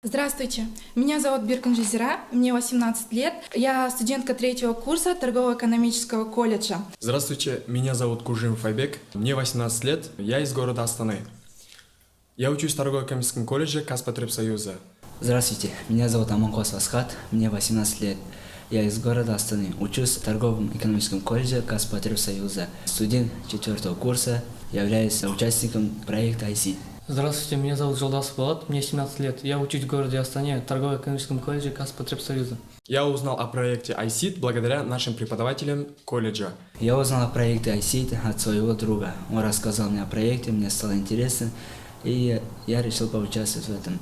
Здравствуйте, меня зовут Биркин Жизира, мне 18 лет, я студентка третьего курса торгово-экономического колледжа. Здравствуйте, меня зовут Кужимов Айбек, мне 18 лет, я из города Астаны. Я учусь в торгово-экономическом колледже Казпотребсоюза. Здравствуйте, меня зовут Аманкос Асхат, мне 18 лет. Я из города Астаны, учусь в торговом экономическом колледже Казпотребсоюза. Студент 4 курса, являюсь участником проекта ICT. Здравствуйте, меня зовут Жолдасов Болат, мне 17 лет. Я учусь в городе Астане, в торгово-экономическом колледже Казпотребсоюза. Я узнал о проекте ICT благодаря нашим преподавателям колледжа. Я узнал о проекте ICT от своего друга. Он рассказал мне о проекте, мне стало интересно, и я решил поучаствовать в этом.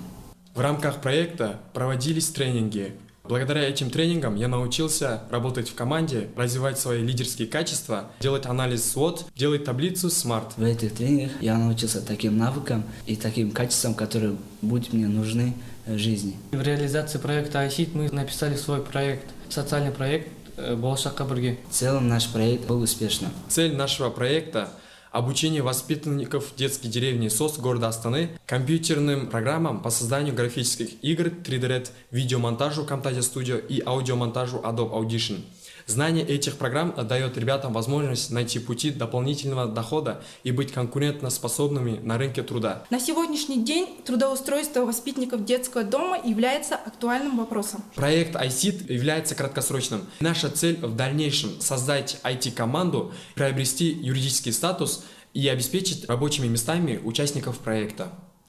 В рамках проекта проводились тренинги. Благодаря этим тренингам я научился работать в команде, развивать свои лидерские качества, делать анализ SWOT, делать таблицу SMART. В этих тренингах я научился таким навыкам и таким качествам, которые будут мне нужны в жизни. В реализации проекта ICT мы написали свой проект, социальный проект «Болашаққа бірге». В целом наш проект был успешным. Цель нашего проекта – обучение воспитанников детской деревни СОС города Астаны компьютерным программам по созданию графических игр 3D-RED, видеомонтажу Camtasia Studio и аудиомонтажу Adobe Audition. Знание этих программ дает ребятам возможность найти пути дополнительного дохода и быть конкурентоспособными на рынке труда. На сегодняшний день трудоустройство воспитанников детского дома является актуальным вопросом. Проект ICT является краткосрочным. Наша цель в дальнейшем создать IT-команду, приобрести юридический статус и обеспечить рабочими местами участников проекта.